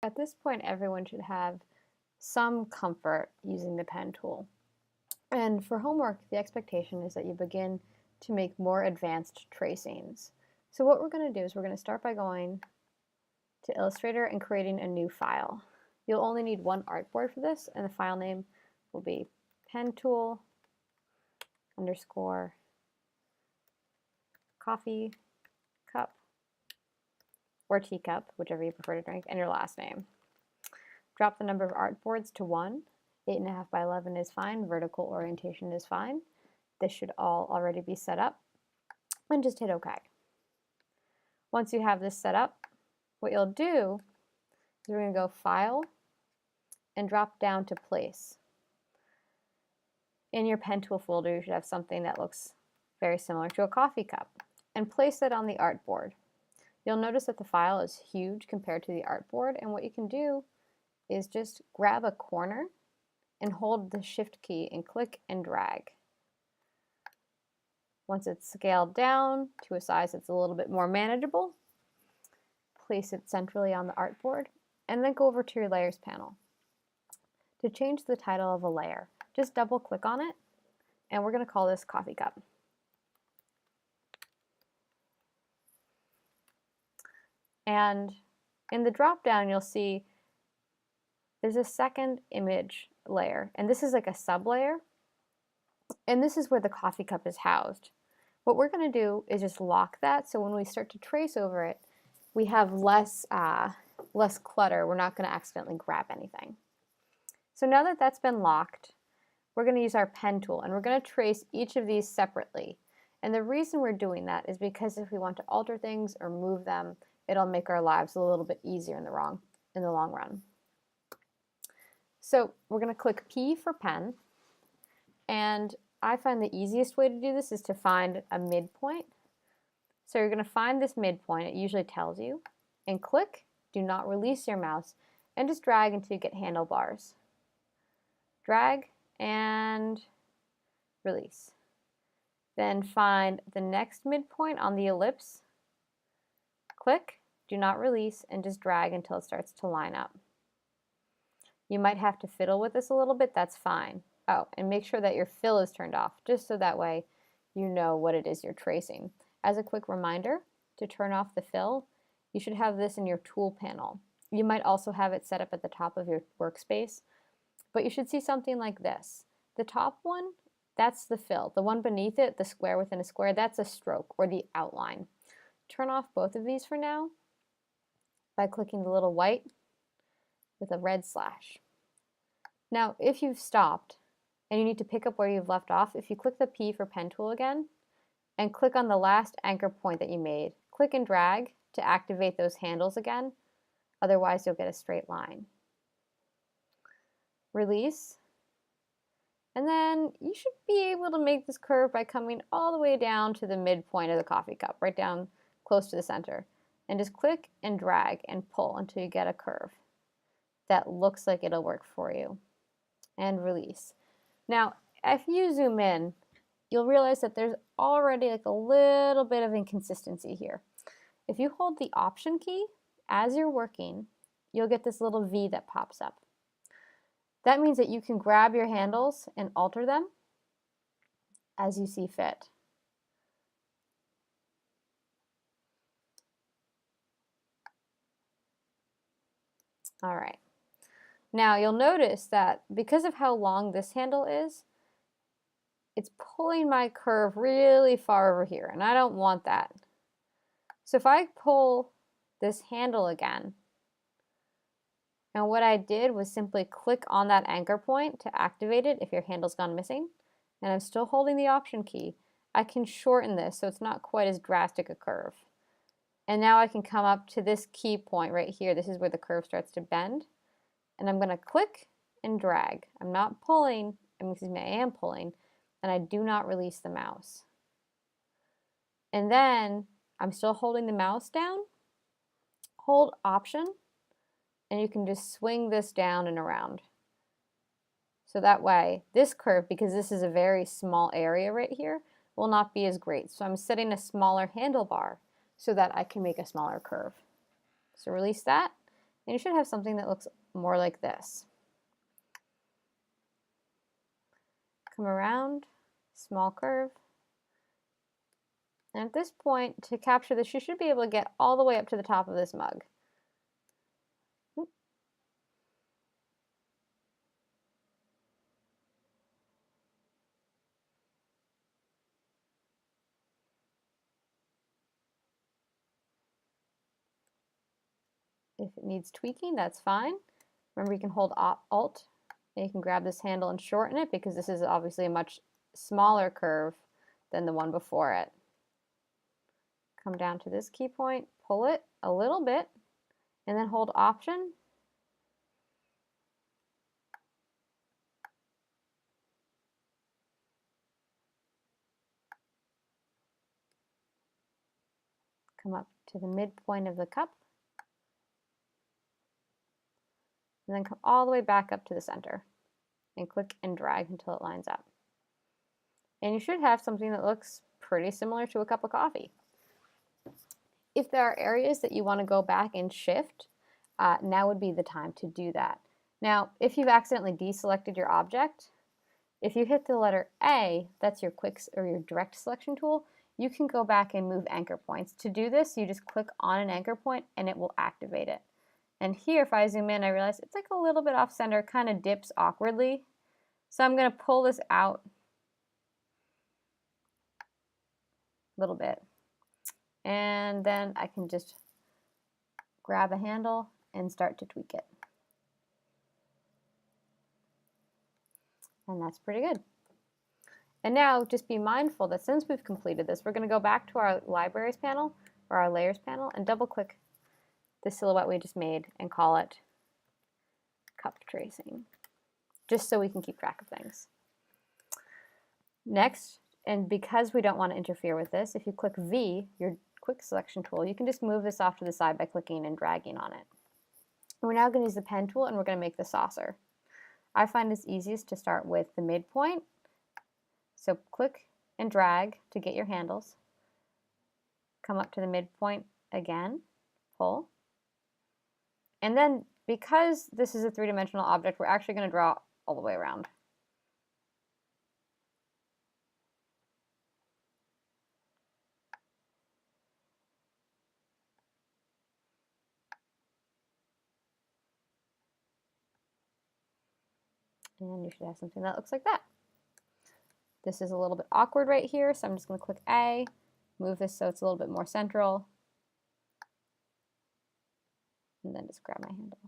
at this point, everyone should have some comfort using the pen tool. And for homework, the expectation is that you begin to make more advanced tracings. So what we're going to do is we're going to start by going to Illustrator and creating a new file. You'll only need one artboard for this, and the file name will be pentool underscore coffee cup or teacup, whichever you prefer to drink, and your last name. Drop the number of artboards to 1. 8.5 by 11 is fine. Vertical orientation is fine. This should all already be set up. And just hit OK. Once you have this set up, what you'll do is we're going to go File and drop down to Place. In your pen tool folder, you should have something that looks very similar to a coffee cup, and place it on the artboard. You'll notice that the file is huge compared to the artboard, and what you can do is just grab a corner and hold the Shift key and click and drag. Once it's scaled down to a size that's a little bit more manageable, place it centrally on the artboard, and then go over to your Layers panel. To change the title of a layer, just double click on it, and we're going to call this Coffee Cup. And in the drop down, you'll see there's a second image layer, and this is like a sub layer, and this is where the coffee cup is housed. What we're going to do is just lock that, so when we start to trace over it, we have less clutter. We're not going to accidentally grab anything. So now that that's been locked, we're going to use our pen tool, and we're going to trace each of these separately. And the reason we're doing that is because if we want to alter things or move them, it'll make our lives a little bit easier in the long run. So we're going to click P for pen, and I find the easiest way to do this is to find a midpoint. So you're going to find this midpoint, it usually tells you, and click, do not release your mouse, and just drag until you get handlebars. Drag and release. Then find the next midpoint on the ellipse, click, do not release, and just drag until it starts to line up. You might have to fiddle with this a little bit, that's fine. Oh, and make sure that your fill is turned off, just so that way you know what it is you're tracing. As a quick reminder, to turn off the fill, you should have this in your tool panel. You might also have it set up at the top of your workspace, but you should see something like this. The top one, that's the fill. The one beneath it, the square within a square, that's a stroke or the outline. Turn off both of these for now by clicking the little white with a red slash. Now, if you've stopped and you need to pick up where you've left off, if you click the P for pen tool again and click on the last anchor point that you made, click and drag to activate those handles again. Otherwise, you'll get a straight line. Release. And then you should be able to make this curve by coming all the way down to the midpoint of the coffee cup, right down close to the center. And just click and drag and pull until you get a curve that looks like it'll work for you. And release. Now, if you zoom in, you'll realize that there's already like a little bit of inconsistency here. If you hold the Option key as you're working, you'll get this little V that pops up. That means that you can grab your handles and alter them as you see fit. All right. Now you'll notice that because of how long this handle is, it's pulling my curve really far over here, and I don't want that. So if I pull this handle again, and what I did was simply click on that anchor point to activate it if your handle's gone missing, and I'm still holding the Option key, I can shorten this so it's not quite as drastic a curve. And now I can come up to this key point right here. This is where the curve starts to bend. And I'm going to click and drag. I'm not pulling, I am pulling, and I do not release the mouse. And then I'm still holding the mouse down. Hold Option, and you can just swing this down and around. So that way, this curve, because this is a very small area right here, will not be as great. So I'm setting a smaller handlebar so that I can make a smaller curve. So release that, And you should have something that looks more like this. Come around, small curve. And at this point, to capture this, you should be able to get all the way up to the top of this mug. If it needs tweaking, that's fine. Remember, you can hold Alt, and you can grab this handle and shorten it because this is obviously a much smaller curve than the one before it. Come down to this key point, pull it a little bit, and then hold Option. Come up to the midpoint of the cup, and then come all the way back up to the center, and click and drag until it lines up. And you should have something that looks pretty similar to a cup of coffee. If there are areas that you want to go back and shift, now would be the time to do that. Now, if you've accidentally deselected your object, if you hit the letter A, that's your your direct selection tool, you can go back and move anchor points. To do this, you just click on an anchor point and it will activate it. And here, if I zoom in, I realize it's like a little bit off center, kind of dips awkwardly. So I'm going to pull this out a little bit. And then I can just grab a handle and start to tweak it. And that's pretty good. And now just be mindful that since we've completed this, we're going to go back to our libraries panel or our layers panel and double click the silhouette we just made and call it cup tracing, just so we can keep track of things. Next, and because we don't want to interfere with this, if you click V, your quick selection tool, you can just move this off to the side by clicking and dragging on it. And we're now going to use the pen tool and we're going to make the saucer. I find it's easiest to start with the midpoint. So click and drag to get your handles. Come up to the midpoint again, pull. And then because this is a three-dimensional object, we're actually going to draw all the way around. And you should have something that looks like that. This is a little bit awkward right here, so I'm just going to click A, move this so it's a little bit more central, and then just grab my handle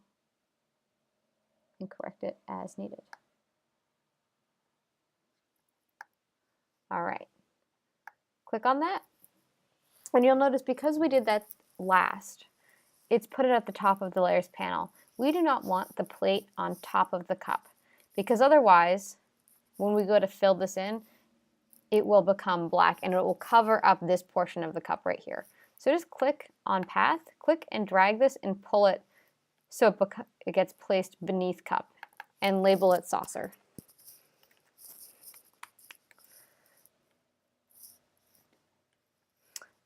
and correct it as needed. All right, click on that, and you'll notice because we did that last, it's put it at the top of the layers panel. We do not want the plate on top of the cup, because otherwise, when we go to fill this in, it will become black and it will cover up this portion of the cup right here. So just click on path, click and drag this and pull it so it gets placed beneath cup and label it saucer.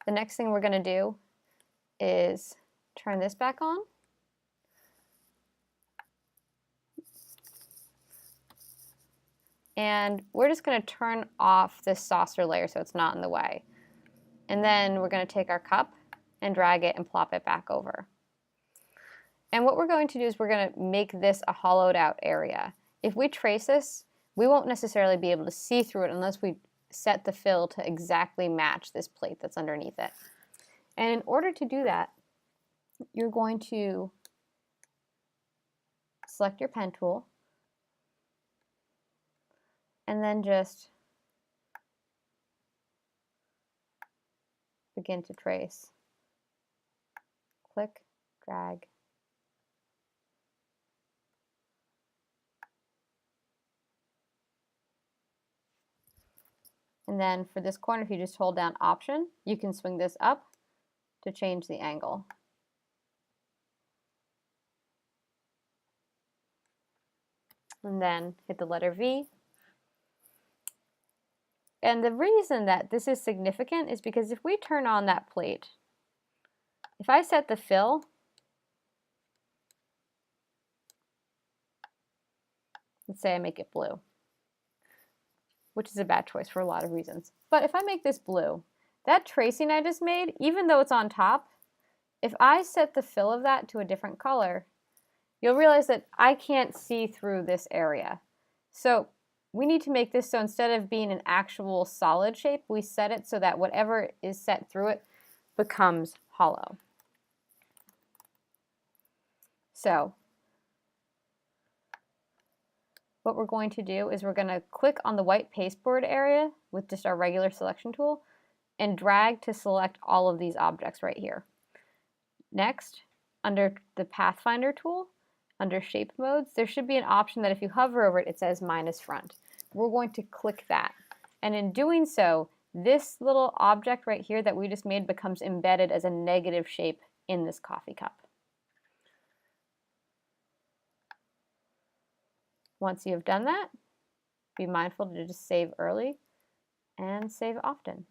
The next thing we're going to do is turn this back on. And we're just going to turn off this saucer layer so it's not in the way. And then we're going to take our cup and drag it and plop it back over. And what we're going to do is we're going to make this a hollowed out area. If we trace this, we won't necessarily be able to see through it unless we set the fill to exactly match this plate that's underneath it. And in order to do that, you're going to select your pen tool, and then just begin to trace. Click, drag. And then for this corner, if you just hold down Option, you can swing this up to change the angle. And then hit the letter V. And the reason that this is significant is because if we turn on that plate, if I set the fill Let's say I make it blue, which is a bad choice for a lot of reasons. But if I make this blue, that tracing I just made, even though it's on top, if I set the fill of that to a different color, you'll realize that I can't see through this area. So we need to make this so instead of being an actual solid shape, we set it so that whatever is set through it becomes hollow. So what we're going to do is we're going to click on the white pasteboard area with just our regular selection tool and drag to select all of these objects right here. Next, under the Pathfinder tool, under shape modes, there should be an option that if you hover over it, it says minus front. We're going to click that. And in doing so, this little object right here that we just made becomes embedded as a negative shape in this coffee cup. Once you have done that, be mindful to just save early and save often.